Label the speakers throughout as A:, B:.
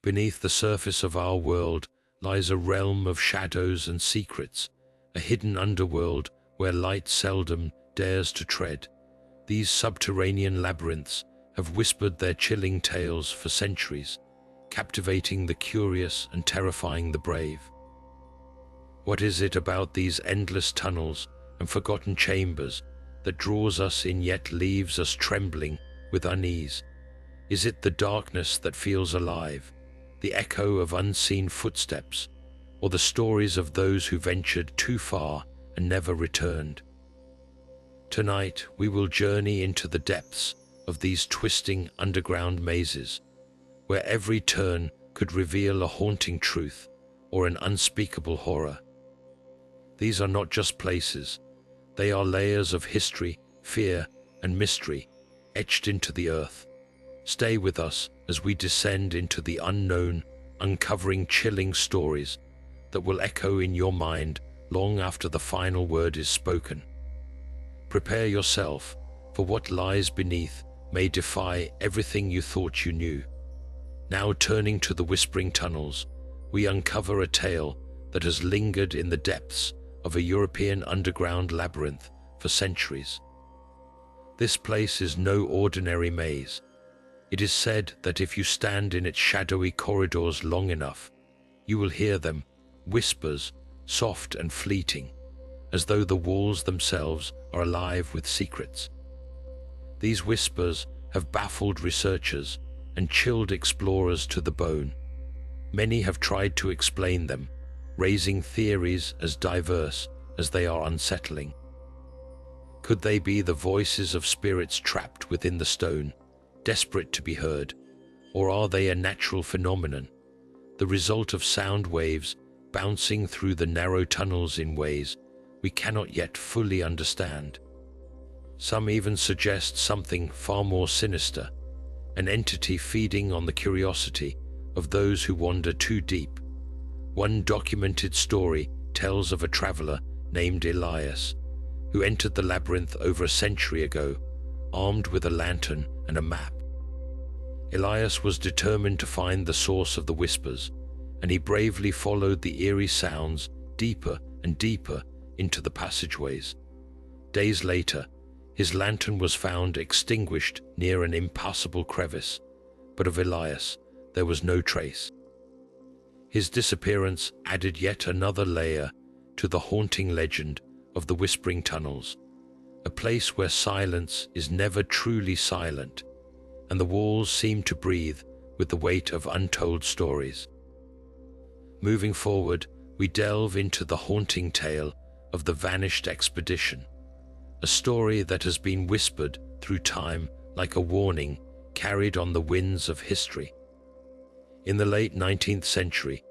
A: Beneath the surface of our world lies a realm of shadows and secrets, a hidden underworld where light seldom dares to tread. These subterranean labyrinths have whispered their chilling tales for centuries, captivating the curious and terrifying the brave. What is it about these endless tunnels and forgotten chambers that draws us in yet leaves us trembling with unease? Is it the darkness that feels alive, the echo of unseen footsteps, or the stories of those who ventured too far and never returned? Tonight, we will journey into the depths of these twisting underground mazes, where every turn could reveal a haunting truth or an unspeakable horror. These are not just places, they are layers of history, fear, and mystery etched into the earth. Stay with us as we descend into the unknown, uncovering chilling stories that will echo in your mind long after the final word is spoken. Prepare yourself, for what lies beneath may defy everything you thought you knew. Now turning to the whispering tunnels, we uncover a tale that has lingered in the depths of a European underground labyrinth for centuries. This place is no ordinary maze. It is said that if you stand in its shadowy corridors long enough, you will hear them, whispers, soft and fleeting, as though the walls themselves are alive with secrets. These whispers have baffled researchers and chilled explorers to the bone. Many have tried to explain them, raising theories as diverse as they are unsettling. Could they be the voices of spirits trapped within the stone, desperate to be heard? Or are they a natural phenomenon, the result of sound waves bouncing through the narrow tunnels in ways we cannot yet fully understand? Some even suggest something far more sinister, an entity feeding on the curiosity of those who wander too deep. One documented story tells of a traveler named Elias, who entered the labyrinth over a century ago, armed with a lantern and a map. Elias was determined to find the source of the whispers, and he bravely followed the eerie sounds deeper and deeper into the passageways. Days later, his lantern was found extinguished near an impassable crevice, but of Elias there was no trace. His disappearance added yet another layer to the haunting legend of the Whispering Tunnels, a place where silence is never truly silent, and the walls seem to breathe with the weight of untold stories. Moving forward, we delve into the haunting tale of the vanished expedition, a story that has been whispered through time like a warning carried on the winds of history. In the late 19th century,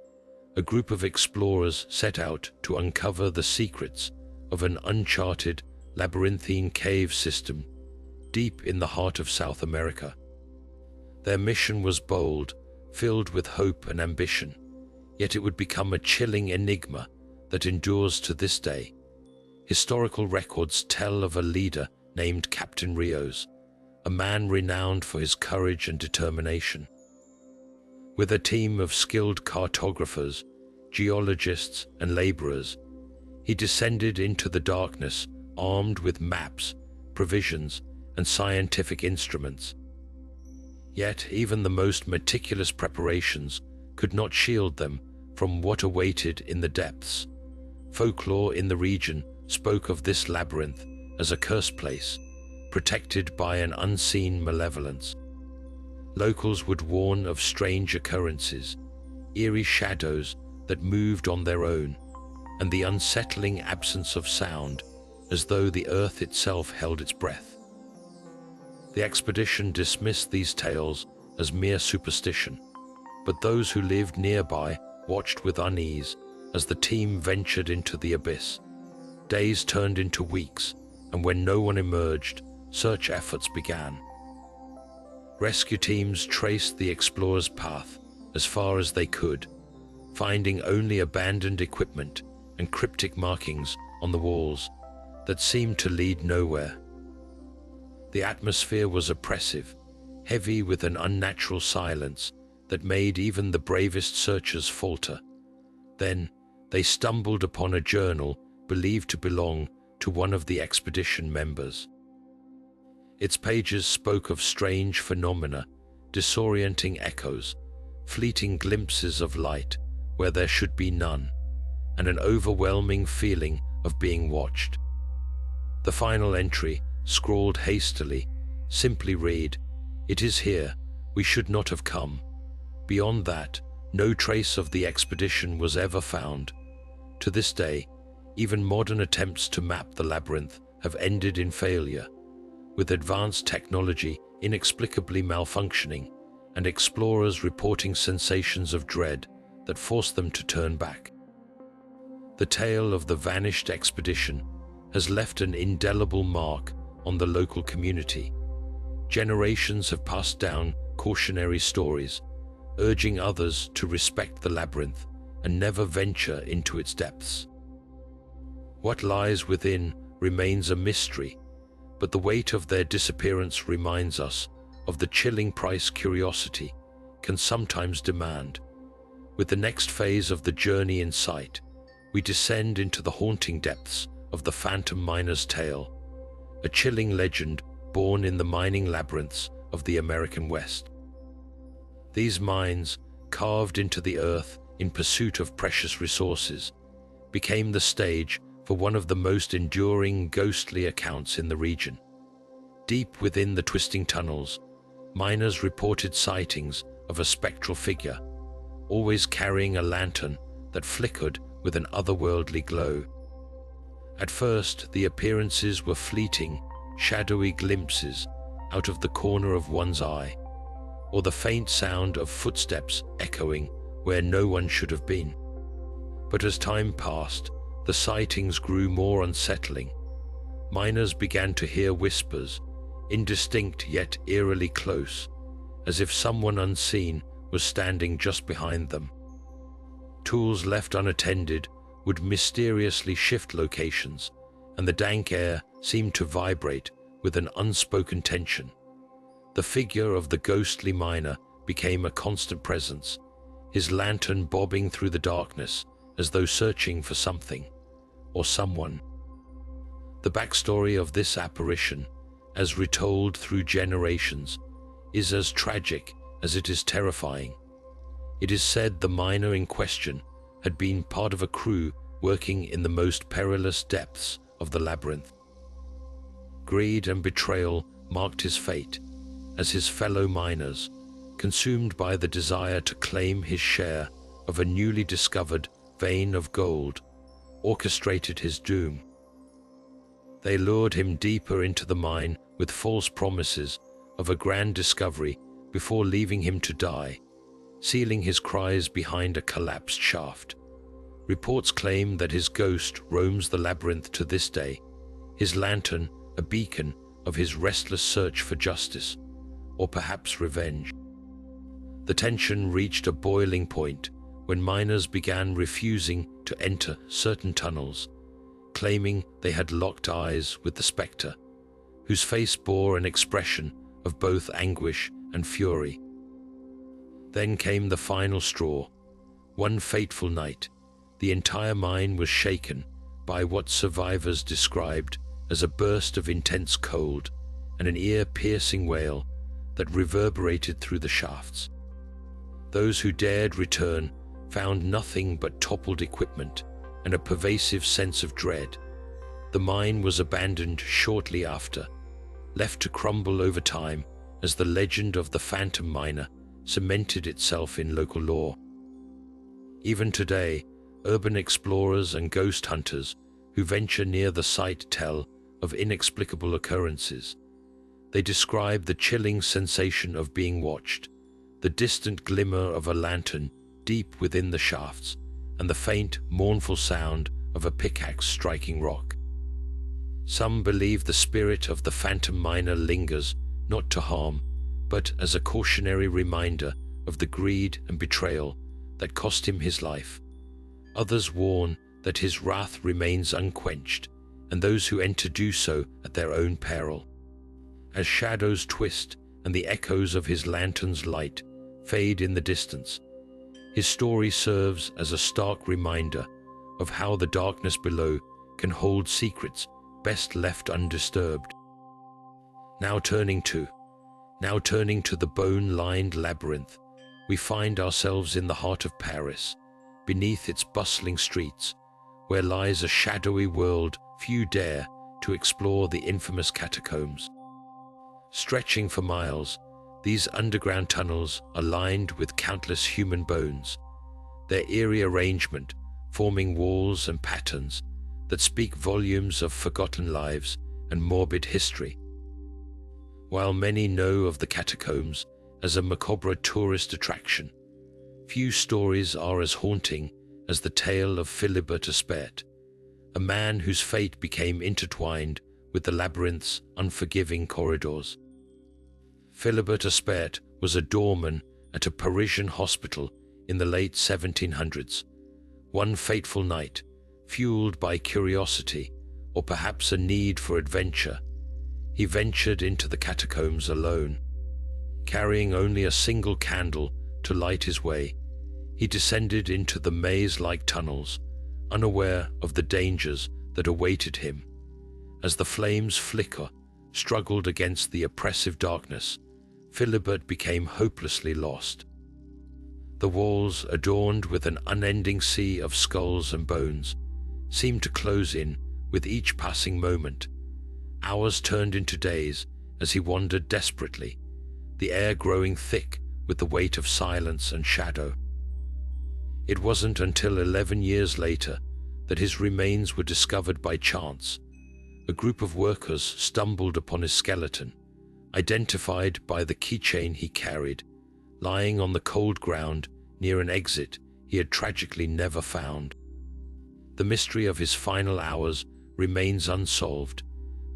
A: a group of explorers set out to uncover the secrets of an uncharted labyrinthine cave system deep in the heart of South America. Their mission was bold, filled with hope and ambition, yet it would become a chilling enigma that endures to this day. Historical records tell of a leader named Captain Rios, a man renowned for his courage and determination. With a team of skilled cartographers, geologists, and laborers, he descended into the darkness armed with maps, provisions, and scientific instruments. Yet even the most meticulous preparations could not shield them from what awaited in the depths. Folklore in the region spoke of this labyrinth as a cursed place, protected by an unseen malevolence. Locals would warn of strange occurrences, eerie shadows that moved on their own, and the unsettling absence of sound, as though the earth itself held its breath. The expedition dismissed these tales as mere superstition, but those who lived nearby watched with unease as the team ventured into the abyss. Days turned into weeks, and when no one emerged, search efforts began. Rescue teams traced the explorers' path as far as they could, finding only abandoned equipment and cryptic markings on the walls that seemed to lead nowhere. The atmosphere was oppressive, heavy with an unnatural silence that made even the bravest searchers falter. Then, they stumbled upon a journal believed to belong to one of the expedition members. Its pages spoke of strange phenomena, disorienting echoes, fleeting glimpses of light where there should be none, and an overwhelming feeling of being watched. The final entry, scrawled hastily, simply read, "It is here, we should not have come." Beyond that, no trace of the expedition was ever found. To this day, even modern attempts to map the labyrinth have ended in failure, with advanced technology inexplicably malfunctioning and explorers reporting sensations of dread that force them to turn back. The tale of the vanished expedition has left an indelible mark on the local community. Generations have passed down cautionary stories, urging others to respect the labyrinth and never venture into its depths. What lies within remains a mystery, but the weight of their disappearance reminds us of the chilling price curiosity can sometimes demand. With the next phase of the journey in sight, we descend into the haunting depths of the Phantom Miner's Tale, a chilling legend born in the mining labyrinths of the American West. These mines, carved into the earth in pursuit of precious resources, became the stage for one of the most enduring ghostly accounts in the region. Deep within the twisting tunnels, miners reported sightings of a spectral figure, always carrying a lantern that flickered with an otherworldly glow. At first, the appearances were fleeting, shadowy glimpses out of the corner of one's eye, or the faint sound of footsteps echoing where no one should have been. But as time passed, the sightings grew more unsettling. Miners began to hear whispers, indistinct yet eerily close, as if someone unseen was standing just behind them. Tools left unattended would mysteriously shift locations, and the dank air seemed to vibrate with an unspoken tension. The figure of the ghostly miner became a constant presence, his lantern bobbing through the darkness as though searching for something or someone. The backstory of this apparition, as retold through generations, is as tragic as it is terrifying. It is said the miner in question had been part of a crew working in the most perilous depths of the labyrinth. Greed and betrayal marked his fate, as his fellow miners, consumed by the desire to claim his share of a newly discovered vein of gold, orchestrated his doom. They lured him deeper into the mine with false promises of a grand discovery before leaving him to die, sealing his cries behind a collapsed shaft. Reports claim that his ghost roams the labyrinth to this day, his lantern a beacon of his restless search for justice, or perhaps revenge. The tension reached a boiling point when miners began refusing to enter certain tunnels, claiming they had locked eyes with the spectre, whose face bore an expression of both anguish and fury. Then came the final straw. One fateful night, the entire mine was shaken by what survivors described as a burst of intense cold and an ear-piercing wail that reverberated through the shafts. Those who dared return found nothing but toppled equipment and a pervasive sense of dread. The mine was abandoned shortly after, left to crumble over time as the legend of the Phantom Miner cemented itself in local lore. Even today, urban explorers and ghost hunters who venture near the site tell of inexplicable occurrences. They describe the chilling sensation of being watched, the distant glimmer of a lantern deep within the shafts, and the faint, mournful sound of a pickaxe striking rock. Some believe the spirit of the Phantom Miner lingers not to harm, but as a cautionary reminder of the greed and betrayal that cost him his life. Others warn that his wrath remains unquenched, and those who enter do so at their own peril. As shadows twist and the echoes of his lantern's light fade in the distance. His story serves as a stark reminder of how the darkness below can hold secrets best left undisturbed. Now turning to the Bone-Lined Labyrinth, we find ourselves in the heart of Paris, beneath its bustling streets, where lies a shadowy world few dare to explore, the infamous catacombs. Stretching for miles, these underground tunnels are lined with countless human bones, their eerie arrangement forming walls and patterns that speak volumes of forgotten lives and morbid history. While many know of the catacombs as a macabre tourist attraction, few stories are as haunting as the tale of Philibert Espert, a man whose fate became intertwined with the labyrinth's unforgiving corridors. Philibert Espert was a doorman at a Parisian hospital in the late 1700s. One fateful night, fueled by curiosity or perhaps a need for adventure, he ventured into the catacombs alone. Carrying only a single candle to light his way, he descended into the maze-like tunnels, unaware of the dangers that awaited him. As the flames struggled against the oppressive darkness, Philibert became hopelessly lost. The walls, adorned with an unending sea of skulls and bones, seemed to close in with each passing moment. Hours turned into days as he wandered desperately, the air growing thick with the weight of silence and shadow. It wasn't until 11 years later that his remains were discovered by chance. A group of workers stumbled upon his skeleton, identified by the keychain he carried, lying on the cold ground near an exit he had tragically never found. The mystery of his final hours remains unsolved,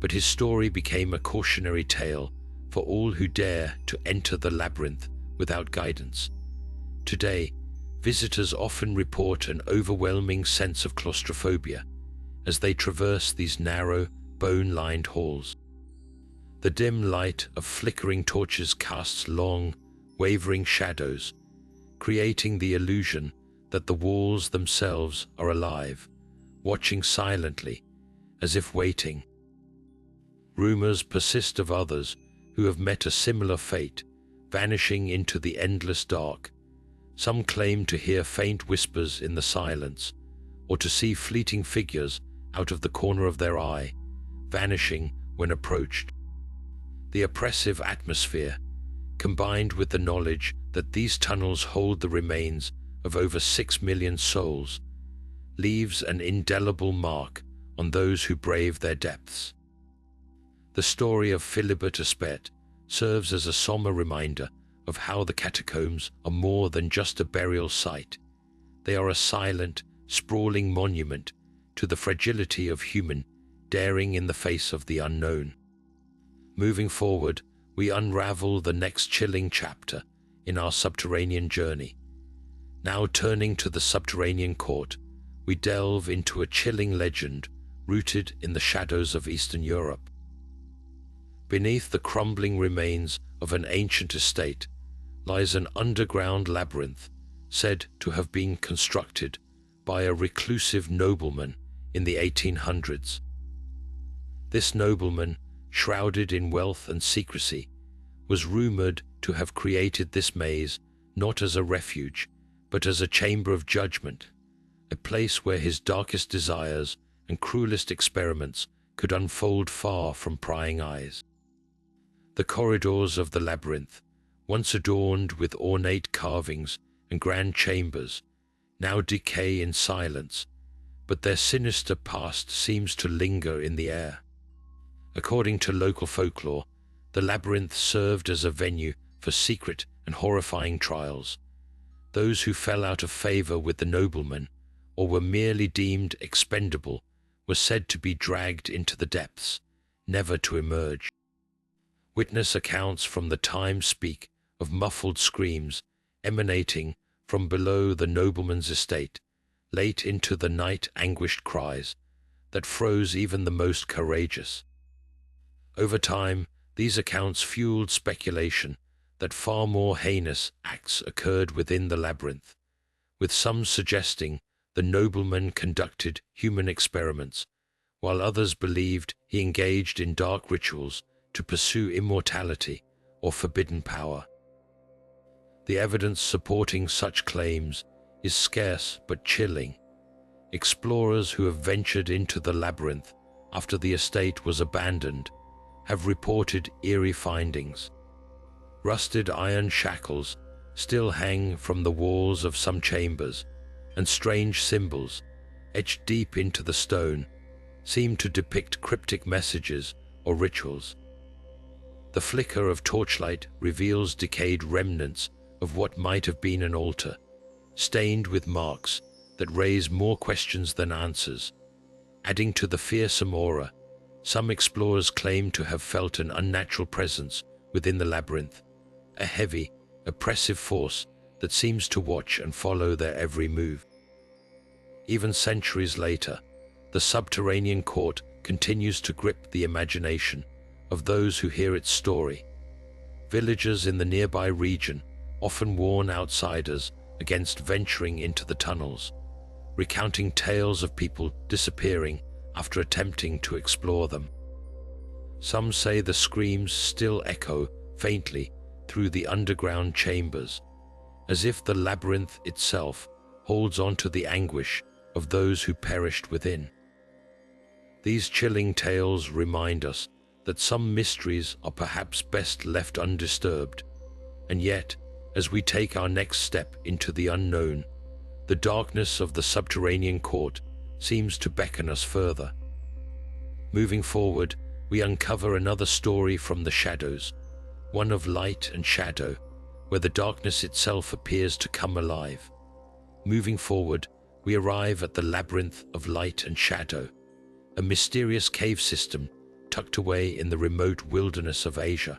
A: but his story became a cautionary tale for all who dare to enter the labyrinth without guidance. Today, visitors often report an overwhelming sense of claustrophobia as they traverse these narrow, bone-lined halls. The dim light of flickering torches casts long, wavering shadows, creating the illusion that the walls themselves are alive, watching silently, as if waiting. Rumors persist of others who have met a similar fate, vanishing into the endless dark. Some claim to hear faint whispers in the silence, or to see fleeting figures out of the corner of their eye, vanishing when approached. The oppressive atmosphere, combined with the knowledge that these tunnels hold the remains of over 6 million souls, leaves an indelible mark on those who brave their depths. The story of Philibert Espert serves as a somber reminder of how the catacombs are more than just a burial site. They are a silent, sprawling monument to the fragility of human daring in the face of the unknown. Moving forward, we unravel the next chilling chapter in our subterranean journey. Now turning to the subterranean court, we delve into a chilling legend rooted in the shadows of Eastern Europe. Beneath the crumbling remains of an ancient estate lies an underground labyrinth said to have been constructed by a reclusive nobleman in the 1800s. This nobleman, shrouded in wealth and secrecy, was rumored to have created this maze not as a refuge, but as a chamber of judgment, a place where his darkest desires and cruelest experiments could unfold far from prying eyes. The corridors of the labyrinth, once adorned with ornate carvings and grand chambers, now decay in silence, but their sinister past seems to linger in the air. According to local folklore, the labyrinth served as a venue for secret and horrifying trials. Those who fell out of favor with the nobleman, or were merely deemed expendable, were said to be dragged into the depths, never to emerge. Witness accounts from the time speak of muffled screams emanating from below the nobleman's estate, late into the night, anguished cries that froze even the most courageous. Over time, these accounts fueled speculation that far more heinous acts occurred within the labyrinth, with some suggesting the nobleman conducted human experiments, while others believed he engaged in dark rituals to pursue immortality or forbidden power. The evidence supporting such claims is scarce but chilling. Explorers who have ventured into the labyrinth after the estate was abandoned have reported eerie findings. Rusted iron shackles still hang from the walls of some chambers, and strange symbols, etched deep into the stone, seem to depict cryptic messages or rituals. The flicker of torchlight reveals decayed remnants of what might have been an altar, stained with marks that raise more questions than answers. Adding to the fearsome aura, some explorers claim to have felt an unnatural presence within the labyrinth, a heavy, oppressive force that seems to watch and follow their every move. Even centuries later, the subterranean court continues to grip the imagination of those who hear its story. Villagers in the nearby region often warn outsiders against venturing into the tunnels, recounting tales of people disappearing after attempting to explore them. Some say the screams still echo faintly through the underground chambers, as if the labyrinth itself holds on to the anguish of those who perished within. These chilling tales remind us that some mysteries are perhaps best left undisturbed, and yet, as we take our next step into the unknown, the darkness of the subterranean court seems to beckon us further. Moving forward, we uncover another story from the shadows, one of light and shadow, where the darkness itself appears to come alive. Moving forward, we arrive at the labyrinth of light and shadow, a mysterious cave system tucked away in the remote wilderness of Asia.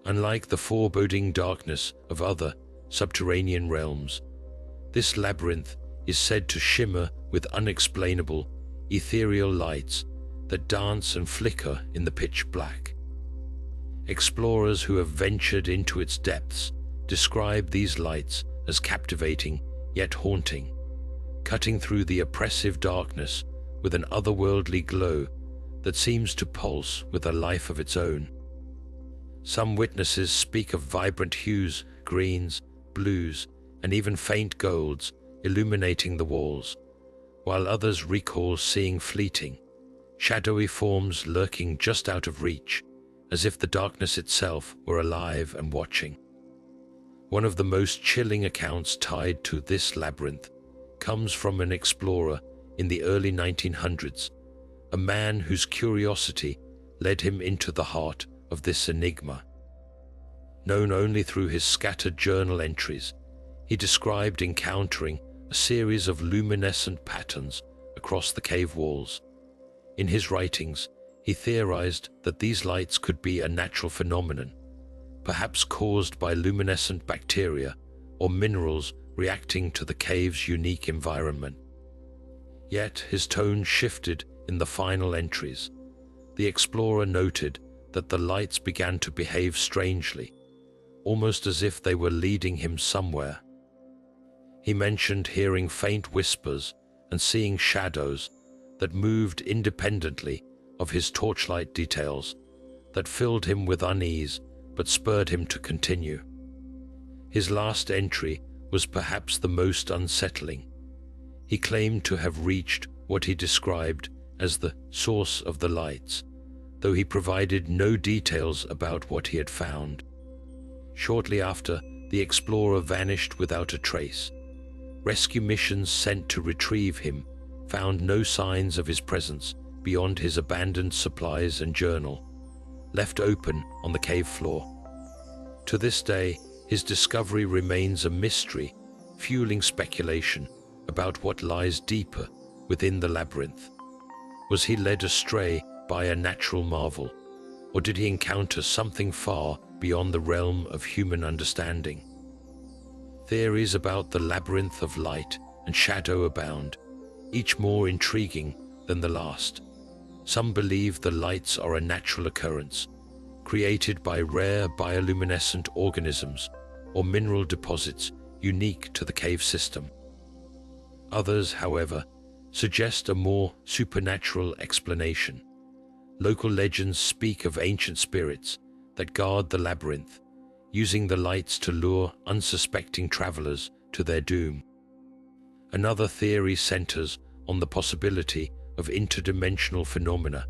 A: Unlike the foreboding darkness of other subterranean realms, this labyrinth is said to shimmer with unexplainable, ethereal lights that dance and flicker in the pitch black. Explorers who have ventured into its depths describe these lights as captivating yet haunting, cutting through the oppressive darkness with an otherworldly glow that seems to pulse with a life of its own. Some witnesses speak of vibrant hues, greens, blues, and even faint golds illuminating the walls, while others recall seeing fleeting, shadowy forms lurking just out of reach, as if the darkness itself were alive and watching. One of the most chilling accounts tied to this labyrinth comes from an explorer in the early 1900s, a man whose curiosity led him into the heart of this enigma. Known only through his scattered journal entries, he described encountering a series of luminescent patterns across the cave walls. In his writings, he theorized that these lights could be a natural phenomenon, perhaps caused by luminescent bacteria or minerals reacting to the cave's unique environment. Yet his tone shifted in the final entries. The explorer noted that the lights began to behave strangely, almost as if they were leading him somewhere. He mentioned hearing faint whispers and seeing shadows that moved independently of his torchlight details, that filled him with unease but spurred him to continue. His last entry was perhaps the most unsettling. He claimed to have reached what he described as the source of the lights, though he provided no details about what he had found. Shortly after, the explorer vanished without a trace. Rescue missions sent to retrieve him found no signs of his presence beyond his abandoned supplies and journal, left open on the cave floor. To this day, his discovery remains a mystery, fueling speculation about what lies deeper within the labyrinth. Was he led astray by a natural marvel, or did he encounter something far beyond the realm of human understanding? Theories about the labyrinth of light and shadow abound, each more intriguing than the last. Some believe the lights are a natural occurrence, created by rare bioluminescent organisms or mineral deposits unique to the cave system. Others, however, suggest a more supernatural explanation. Local legends speak of ancient spirits that guard the labyrinth, using the lights to lure unsuspecting travelers to their doom. Another theory centers on the possibility of interdimensional phenomena,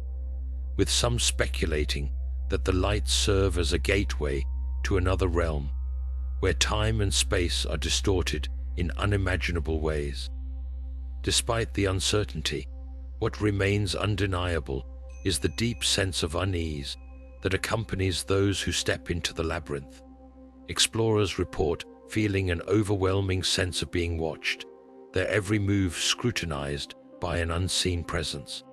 A: with some speculating that the lights serve as a gateway to another realm, where time and space are distorted in unimaginable ways. Despite the uncertainty, what remains undeniable is the deep sense of unease that accompanies those who step into the labyrinth. Explorers report feeling an overwhelming sense of being watched, their every move scrutinized by an unseen presence.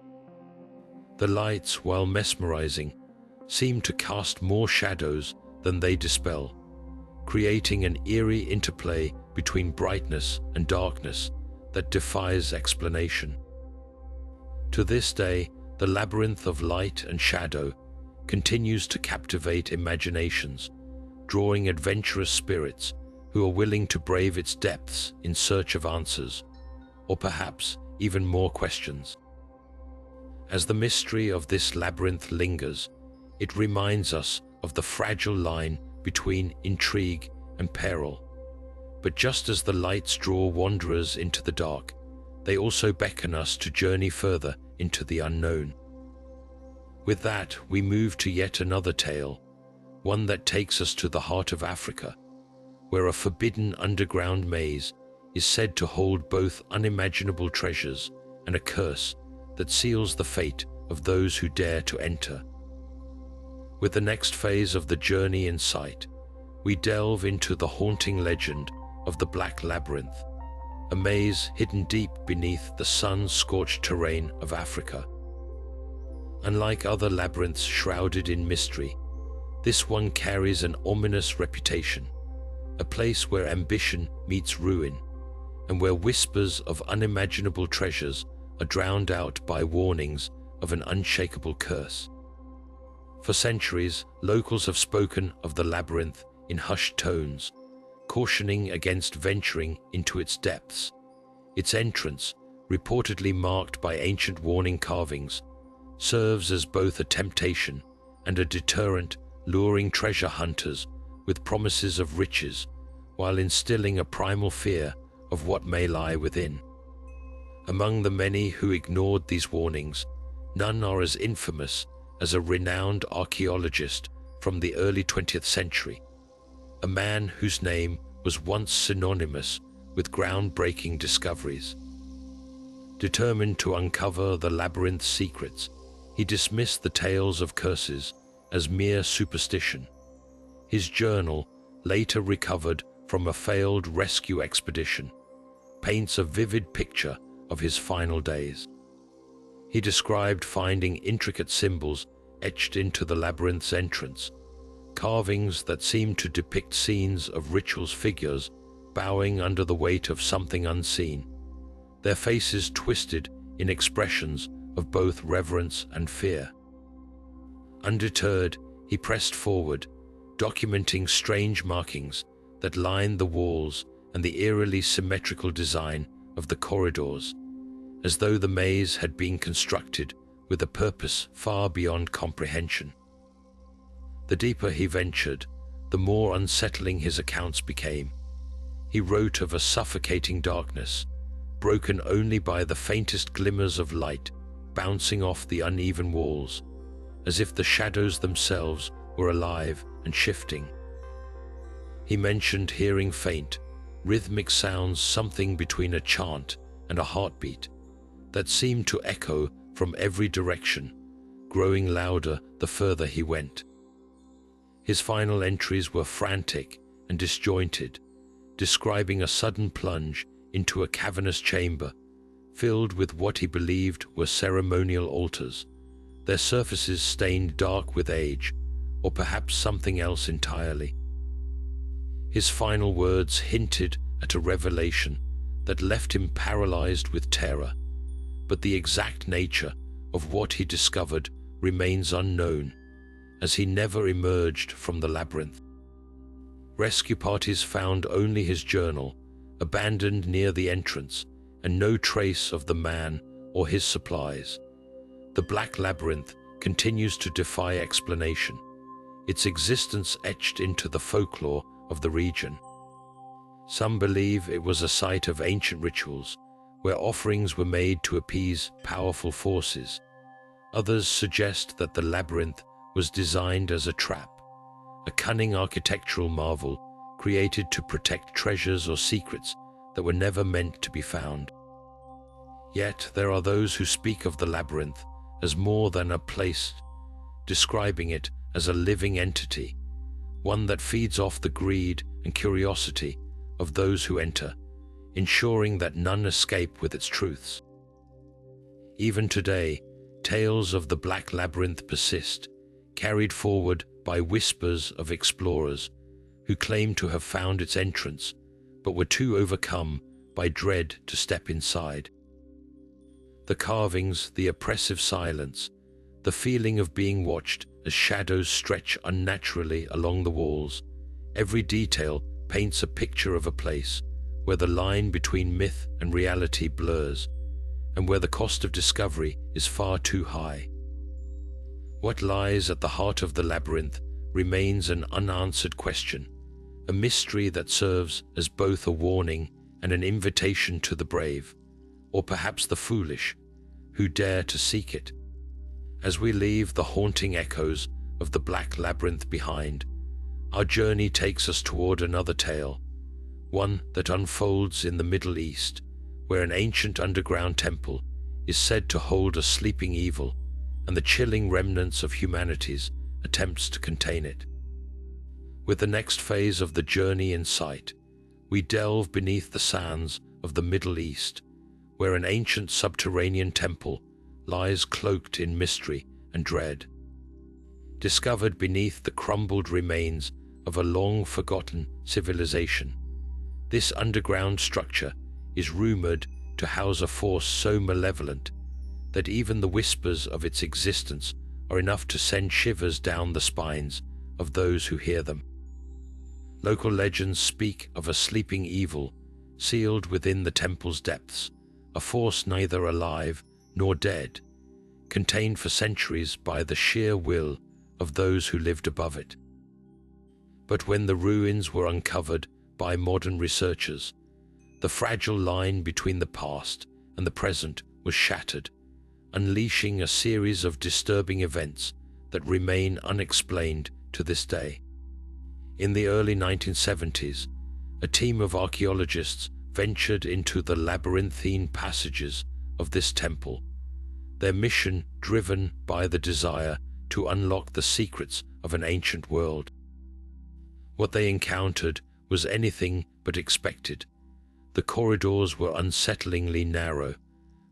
A: The lights, while mesmerizing, seem to cast more shadows than they dispel, creating an eerie interplay between brightness and darkness that defies explanation. To this day, the labyrinth of light and shadow continues to captivate imaginations, drawing adventurous spirits who are willing to brave its depths in search of answers, or perhaps even more questions. As the mystery of this labyrinth lingers, it reminds us of the fragile line between intrigue and peril. But just as the lights draw wanderers into the dark, they also beckon us to journey further into the unknown. With that, we move to yet another tale, one that takes us to the heart of Africa, where a forbidden underground maze is said to hold both unimaginable treasures and a curse that seals the fate of those who dare to enter. With the next phase of the journey in sight, we delve into the haunting legend of the Black Labyrinth, a maze hidden deep beneath the sun-scorched terrain of Africa. Unlike other labyrinths shrouded in mystery, this one carries an ominous reputation, a place where ambition meets ruin, and where whispers of unimaginable treasures are drowned out by warnings of an unshakable curse. For centuries, locals have spoken of the labyrinth in hushed tones, cautioning against venturing into its depths. Its entrance, reportedly marked by ancient warning carvings, serves as both a temptation and a deterrent, luring treasure hunters with promises of riches, while instilling a primal fear of what may lie within. Among the many who ignored these warnings, none are as infamous as a renowned archaeologist from the early 20th century, a man whose name was once synonymous with groundbreaking discoveries. Determined to uncover the labyrinth's secrets, he dismissed the tales of curses as mere superstition. His journal, later recovered from a failed rescue expedition, paints a vivid picture of his final days. He described finding intricate symbols etched into the labyrinth's entrance, carvings that seemed to depict scenes of rituals, figures bowing under the weight of something unseen, their faces twisted in expressions of both reverence and fear. Undeterred, he pressed forward, documenting strange markings that lined the walls and the eerily symmetrical design of the corridors, as though the maze had been constructed with a purpose far beyond comprehension. The deeper he ventured, the more unsettling his accounts became. He wrote of a suffocating darkness, broken only by the faintest glimmers of light bouncing off the uneven walls, as if the shadows themselves were alive and shifting. He mentioned hearing faint, rhythmic sounds, something between a chant and a heartbeat, that seemed to echo from every direction, growing louder the further he went. His final entries were frantic and disjointed, describing a sudden plunge into a cavernous chamber filled with what he believed were ceremonial altars, their surfaces stained dark with age, or perhaps something else entirely. His final words hinted at a revelation that left him paralyzed with terror, but the exact nature of what he discovered remains unknown, as he never emerged from the labyrinth. Rescue parties found only his journal, abandoned near the entrance, and no trace of the man or his supplies. The Black Labyrinth continues to defy explanation, its existence etched into the folklore of the region. Some believe it was a site of ancient rituals, where offerings were made to appease powerful forces. Others suggest that the labyrinth was designed as a trap, a cunning architectural marvel created to protect treasures or secrets that were never meant to be found. Yet there are those who speak of the labyrinth as more than a place, describing it as a living entity, one that feeds off the greed and curiosity of those who enter, ensuring that none escape with its truths. Even today, tales of the Black Labyrinth persist, carried forward by whispers of explorers who claim to have found its entrance, but were too overcome by dread to step inside. The carvings, the oppressive silence, the feeling of being watched as shadows stretch unnaturally along the walls, every detail paints a picture of a place where the line between myth and reality blurs, and where the cost of discovery is far too high. What lies at the heart of the labyrinth remains an unanswered question, a mystery that serves as both a warning and an invitation to the brave, or perhaps the foolish, who dare to seek it. As we leave the haunting echoes of the Black Labyrinth behind, our journey takes us toward another tale, one that unfolds in the Middle East, where an ancient underground temple is said to hold a sleeping evil and the chilling remnants of humanity's attempts to contain it. With the next phase of the journey in sight, we delve beneath the sands of the Middle East, where an ancient subterranean temple lies cloaked in mystery and dread. Discovered beneath the crumbled remains of a long-forgotten civilization, this underground structure is rumored to house a force so malevolent that even the whispers of its existence are enough to send shivers down the spines of those who hear them. Local legends speak of a sleeping evil sealed within the temple's depths, a force neither alive nor dead, contained for centuries by the sheer will of those who lived above it. But when the ruins were uncovered by modern researchers, the fragile line between the past and the present was shattered, unleashing a series of disturbing events that remain unexplained to this day. In the early 1970s, a team of archaeologists ventured into the labyrinthine passages of this temple, their mission driven by the desire to unlock the secrets of an ancient world. What they encountered was anything but expected. The corridors were unsettlingly narrow,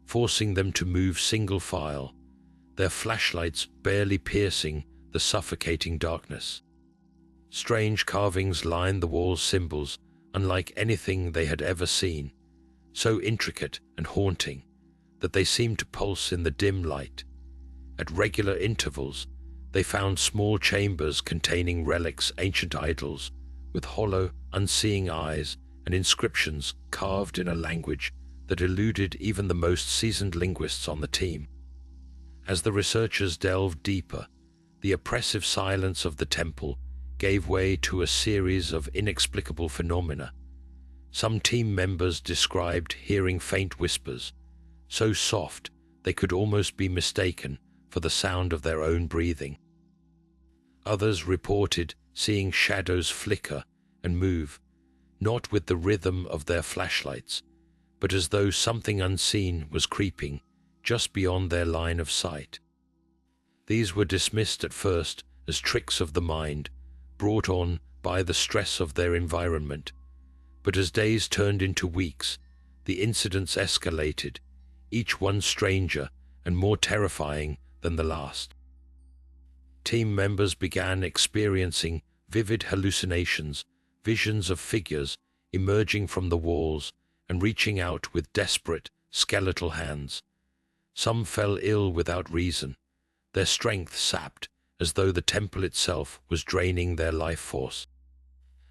A: forcing them to move single file, their flashlights barely piercing the suffocating darkness. Strange carvings lined the wall's symbols, unlike anything they had ever seen, so intricate and haunting that they seemed to pulse in the dim light. At regular intervals, they found small chambers containing relics, ancient idols, with hollow, unseeing eyes and inscriptions carved in a language that eluded even the most seasoned linguists on the team. As the researchers delved deeper, the oppressive silence of the temple gave way to a series of inexplicable phenomena. Some team members described hearing faint whispers, so soft they could almost be mistaken for the sound of their own breathing. Others reported seeing shadows flicker and move, not with the rhythm of their flashlights, but as though something unseen was creeping just beyond their line of sight. These were dismissed at first as tricks of the mind, brought on by the stress of their environment, but as days turned into weeks, the incidents escalated, each one stranger and more terrifying than the last. Team members began experiencing vivid hallucinations, visions of figures emerging from the walls and reaching out with desperate, skeletal hands. Some fell ill without reason, their strength sapped as though the temple itself was draining their life force.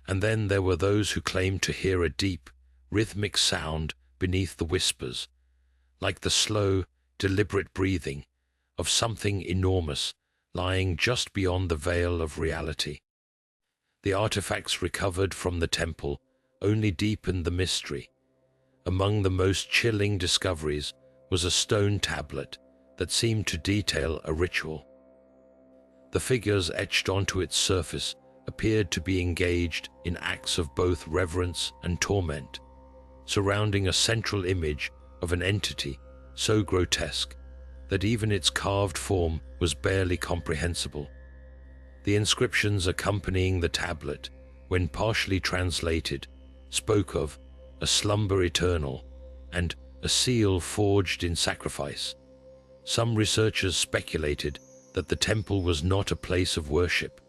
A: And then there were those who claimed to hear a deep, rhythmic sound beneath the whispers, like the slow, deliberate breathing of something enormous lying just beyond the veil of reality. The artifacts recovered from the temple only deepened the mystery. Among the most chilling discoveries was a stone tablet that seemed to detail a ritual. The figures etched onto its surface appeared to be engaged in acts of both reverence and torment, surrounding a central image of an entity so grotesque that even its carved form was barely comprehensible. The inscriptions accompanying the tablet, when partially translated, spoke of a slumber eternal and a seal forged in sacrifice. Some researchers speculated that the temple was not a place of worship,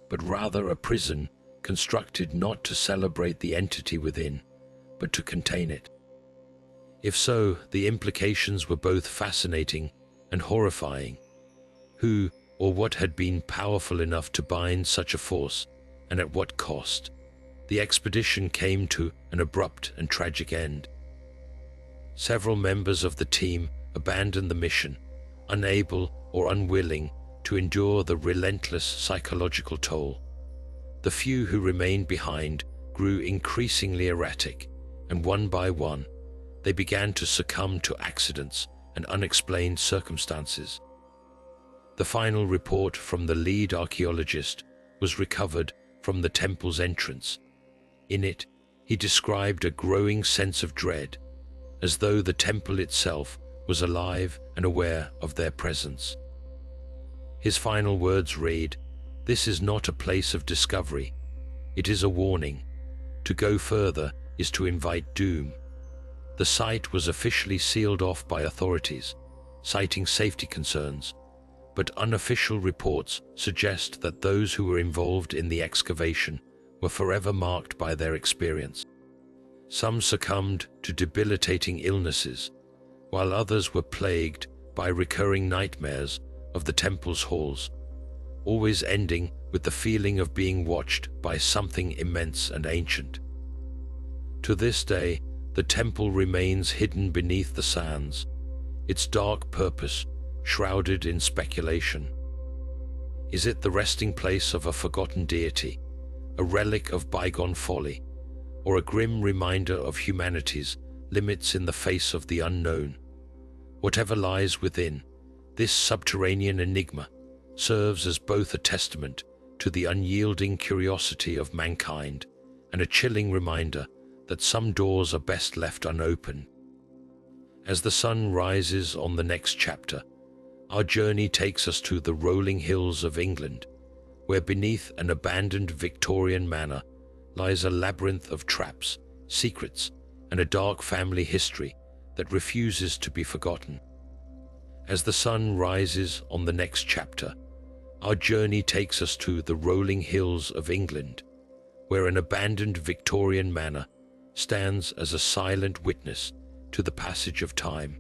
A: but rather a prison constructed not to celebrate the entity within, but to contain it. If so, the implications were both fascinating and horrifying. Who or what had been powerful enough to bind such a force, and at what cost? The expedition came to an abrupt and tragic end. Several members of the team abandoned the mission, unable or unwilling to endure the relentless psychological toll. The few who remained behind grew increasingly erratic, and one by one, they began to succumb to accidents and unexplained circumstances. The final report from the lead archaeologist was recovered from the temple's entrance. In it, he described a growing sense of dread, as though the temple itself was alive and aware of their presence. His final words read, "This is not a place of discovery. It is a warning. To go further is to invite doom." The site was officially sealed off by authorities, citing safety concerns, but unofficial reports suggest that those who were involved in the excavation were forever marked by their experience. Some succumbed to debilitating illnesses, while others were plagued by recurring nightmares of the temple's halls, always ending with the feeling of being watched by something immense and ancient. To this day, the temple remains hidden beneath the sands, its dark purpose shrouded in speculation. Is it the resting place of a forgotten deity, a relic of bygone folly, or a grim reminder of humanity's limits in the face of the unknown? Whatever lies within, this subterranean enigma serves as both a testament to the unyielding curiosity of mankind and a chilling reminder that some doors are best left unopened. As the sun rises on the next chapter, our journey takes us to the rolling hills of England, where beneath an abandoned Victorian manor lies a labyrinth of traps, secrets, and a dark family history that refuses to be forgotten. As the sun rises on the next chapter, our journey takes us to the rolling hills of England, where an abandoned Victorian manor stands as a silent witness to the passage of time.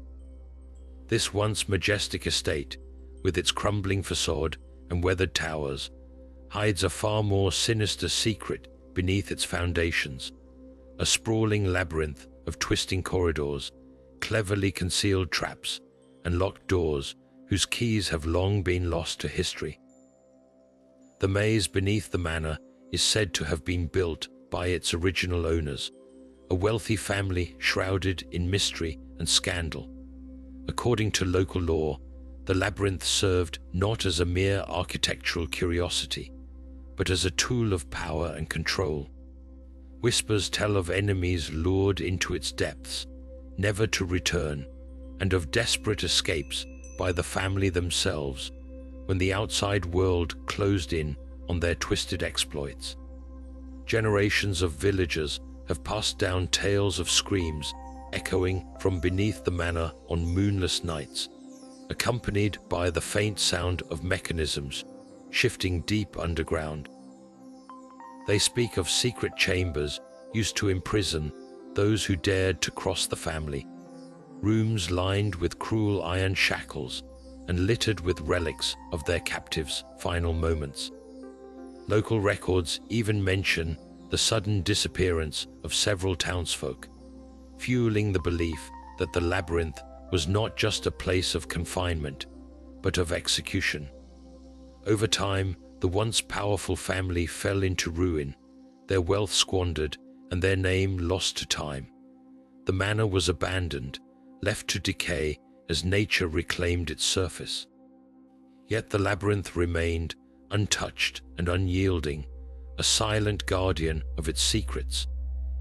A: This once majestic estate, with its crumbling facade and weathered towers, hides a far more sinister secret beneath its foundations, a sprawling labyrinth of twisting corridors, cleverly concealed traps, and locked doors whose keys have long been lost to history. The maze beneath the manor is said to have been built by its original owners, a wealthy family shrouded in mystery and scandal. According to local law, the labyrinth served not as a mere architectural curiosity, but as a tool of power and control. Whispers tell of enemies lured into its depths, never to return, and of desperate escapes by the family themselves when the outside world closed in on their twisted exploits. Generations of villagers have passed down tales of screams echoing from beneath the manor on moonless nights, accompanied by the faint sound of mechanisms shifting deep underground. They speak of secret chambers used to imprison those who dared to cross the family, rooms lined with cruel iron shackles and littered with relics of their captives' final moments. Local records even mention the sudden disappearance of several townsfolk, fueling the belief that the labyrinth was not just a place of confinement, but of execution. Over time, the once powerful family fell into ruin, their wealth squandered, and their name lost to time. The manor was abandoned, left to decay as nature reclaimed its surface. Yet the labyrinth remained untouched and unyielding, a silent guardian of its secrets.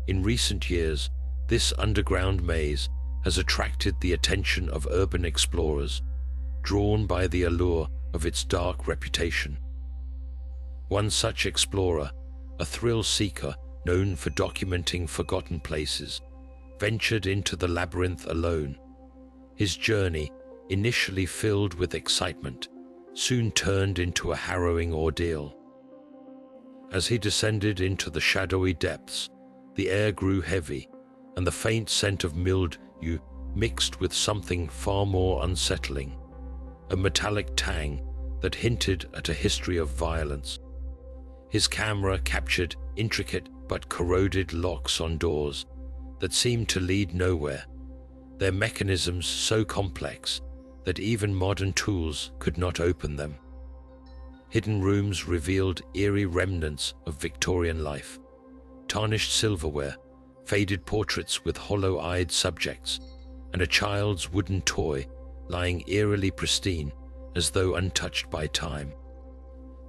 A: In recent years, this underground maze has attracted the attention of urban explorers, drawn by the allure of its dark reputation. One such explorer, a thrill seeker known for documenting forgotten places, ventured into the labyrinth alone. His journey, initially filled with excitement, soon turned into a harrowing ordeal. As he descended into the shadowy depths, the air grew heavy, and the faint scent of mildew mixed with something far more unsettling, a metallic tang that hinted at a history of violence. His camera captured intricate but corroded locks on doors that seemed to lead nowhere, their mechanisms so complex that even modern tools could not open them. Hidden rooms revealed eerie remnants of Victorian life, tarnished silverware, faded portraits with hollow-eyed subjects, and a child's wooden toy lying eerily pristine as though untouched by time.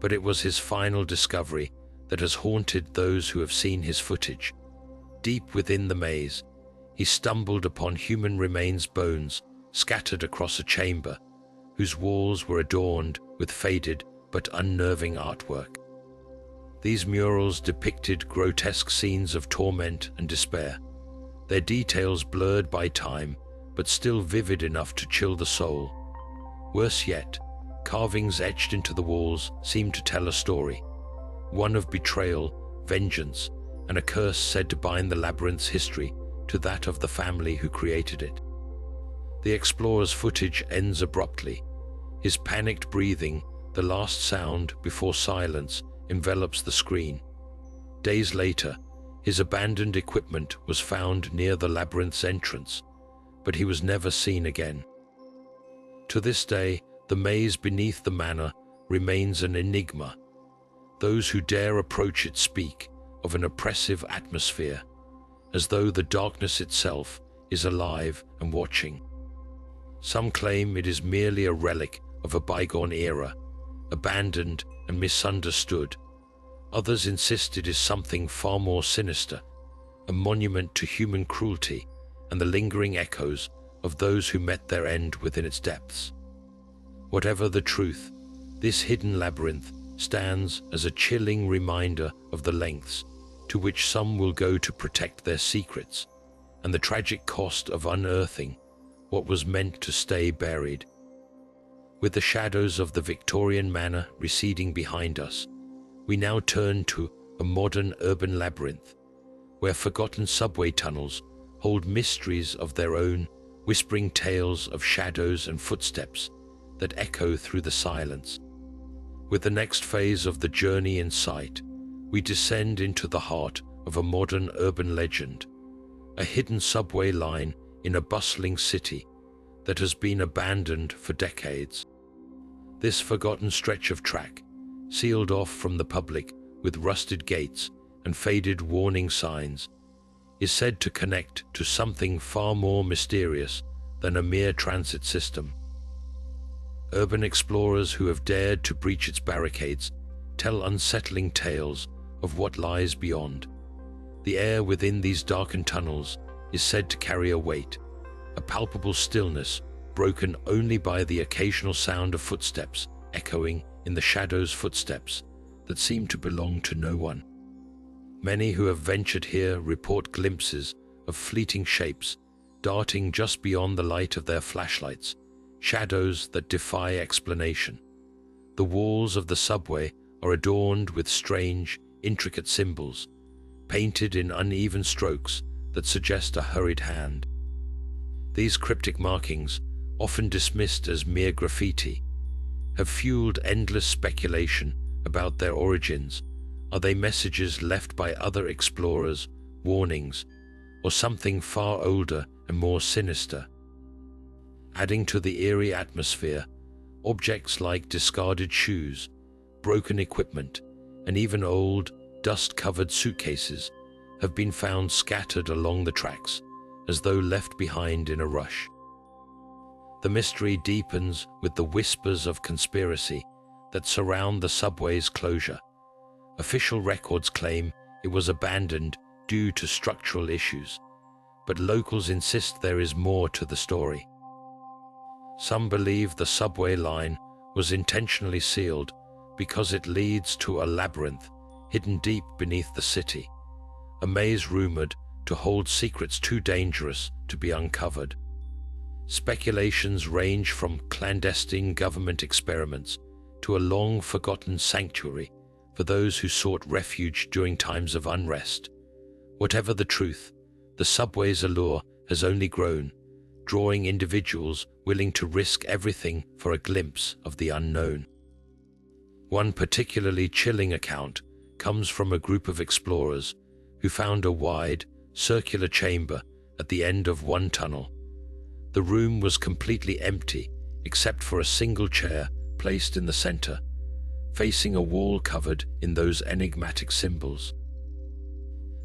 A: But it was his final discovery that has haunted those who have seen his footage. Deep within the maze, he stumbled upon human remains, bones scattered across a chamber whose walls were adorned with faded but unnerving artwork. These murals depicted grotesque scenes of torment and despair, their details blurred by time but still vivid enough to chill the soul. Worse yet, carvings etched into the walls seemed to tell a story, one of betrayal, vengeance, and a curse said to bind the labyrinth's history to that of the family who created it. The explorer's footage ends abruptly, his panicked breathing the last sound before silence envelops the screen. Days later, his abandoned equipment was found near the labyrinth's entrance, but he was never seen again. To this day, the maze beneath the manor remains an enigma. Those who dare approach it speak of an oppressive atmosphere, as though the darkness itself is alive and watching. Some claim it is merely a relic of a bygone era, abandoned and misunderstood. Others insist it is something far more sinister, a monument to human cruelty and the lingering echoes of those who met their end within its depths. Whatever the truth, this hidden labyrinth stands as a chilling reminder of the lengths to which some will go to protect their secrets, and the tragic cost of unearthing what was meant to stay buried. With the shadows of the Victorian manor receding behind us, we now turn to a modern urban labyrinth, where forgotten subway tunnels hold mysteries of their own, whispering tales of shadows and footsteps that echo through the silence. With the next phase of the journey in sight, we descend into the heart of a modern urban legend, a hidden subway line in a bustling city that has been abandoned for decades. This forgotten stretch of track, sealed off from the public with rusted gates and faded warning signs, is said to connect to something far more mysterious than a mere transit system. Urban explorers who have dared to breach its barricades tell unsettling tales of what lies beyond. The air within these darkened tunnels is said to carry a weight, a palpable stillness broken only by the occasional sound of footsteps echoing in the shadows, footsteps that seem to belong to no one. Many who have ventured here report glimpses of fleeting shapes darting just beyond the light of their flashlights, shadows that defy explanation. The walls of the subway are adorned with strange, intricate symbols, painted in uneven strokes that suggest a hurried hand. These cryptic markings, often dismissed as mere graffiti, have fueled endless speculation about their origins. Are they messages left by other explorers, warnings, or something far older and more sinister? Adding to the eerie atmosphere, objects like discarded shoes, broken equipment, and even old, dust-covered suitcases have been found scattered along the tracks, as though left behind in a rush. The mystery deepens with the whispers of conspiracy that surround the subway's closure. Official records claim it was abandoned due to structural issues, but locals insist there is more to the story. Some believe the subway line was intentionally sealed because it leads to a labyrinth hidden deep beneath the city, a maze rumored to hold secrets too dangerous to be uncovered. Speculations range from clandestine government experiments to a long-forgotten sanctuary for those who sought refuge during times of unrest. Whatever the truth, the subway's allure has only grown, drawing individuals willing to risk everything for a glimpse of the unknown. One particularly chilling account comes from a group of explorers who found a wide, circular chamber at the end of one tunnel. The room was completely empty except for a single chair placed in the center, facing a wall covered in those enigmatic symbols.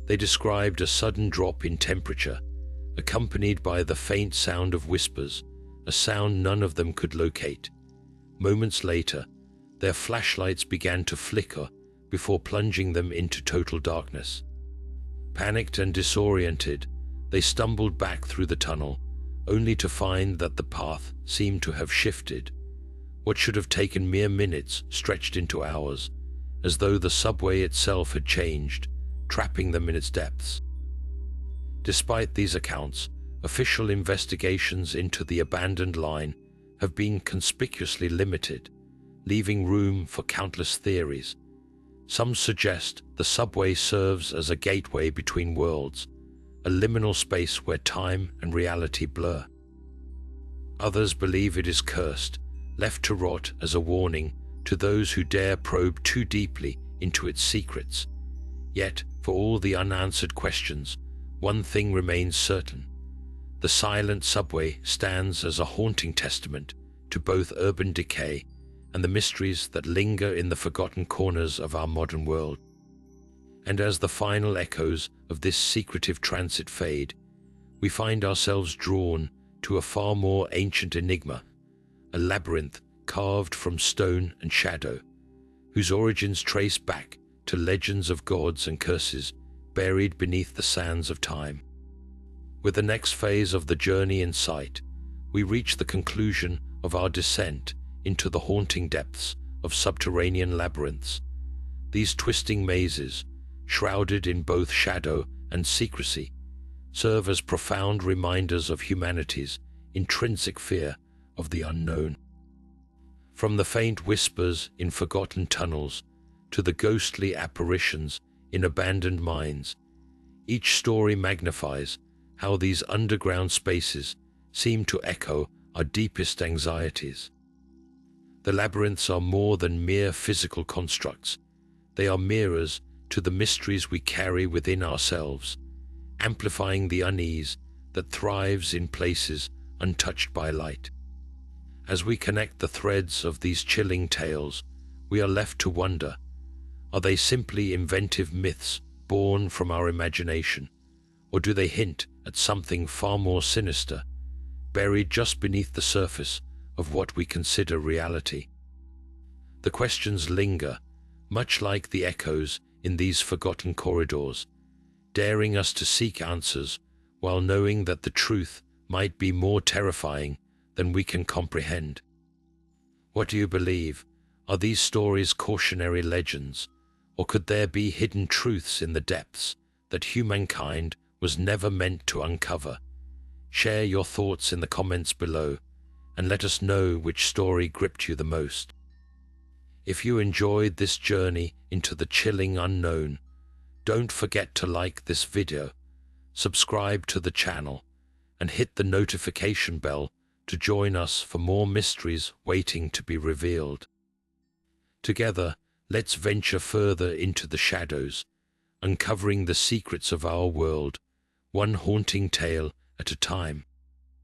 A: They described a sudden drop in temperature, accompanied by the faint sound of whispers, a sound none of them could locate. Moments later, their flashlights began to flicker before plunging them into total darkness. Panicked and disoriented, they stumbled back through the tunnel, only to find that the path seemed to have shifted. What should have taken mere minutes stretched into hours, as though the subway itself had changed, trapping them in its depths. Despite these accounts, official investigations into the abandoned line have been conspicuously limited, leaving room for countless theories. Some suggest the subway serves as a gateway between worlds, a liminal space where time and reality blur. Others believe it is cursed, left to rot as a warning to those who dare probe too deeply into its secrets. Yet, for all the unanswered questions, one thing remains certain. The silent subway stands as a haunting testament to both urban decay and the mysteries that linger in the forgotten corners of our modern world. And as the final echoes of this secretive transit fade, we find ourselves drawn to a far more ancient enigma, a labyrinth carved from stone and shadow, whose origins trace back to legends of gods and curses buried beneath the sands of time. With the next phase of the journey in sight, we reach the conclusion of our descent into the haunting depths of subterranean labyrinths. These twisting mazes, shrouded in both shadow and secrecy, serve as profound reminders of humanity's intrinsic fear of the unknown. From the faint whispers in forgotten tunnels to the ghostly apparitions in abandoned mines, each story magnifies how these underground spaces seem to echo our deepest anxieties. The labyrinths are more than mere physical constructs. They are mirrors to the mysteries we carry within ourselves, amplifying the unease that thrives in places untouched by light. As we connect the threads of these chilling tales, we are left to wonder, are they simply inventive myths born from our imagination, or do they hint at something far more sinister, buried just beneath the surface of what we consider reality? The questions linger, much like the echoes in these forgotten corridors, daring us to seek answers while knowing that the truth might be more terrifying than we can comprehend. What do you believe? Are these stories cautionary legends, or could there be hidden truths in the depths that humankind was never meant to uncover? Share your thoughts in the comments below, and let us know which story gripped you the most. If you enjoyed this journey into the chilling unknown, don't forget to like this video, subscribe to the channel, and hit the notification bell to join us for more mysteries waiting to be revealed. Together, let's venture further into the shadows, uncovering the secrets of our world, one haunting tale at a time.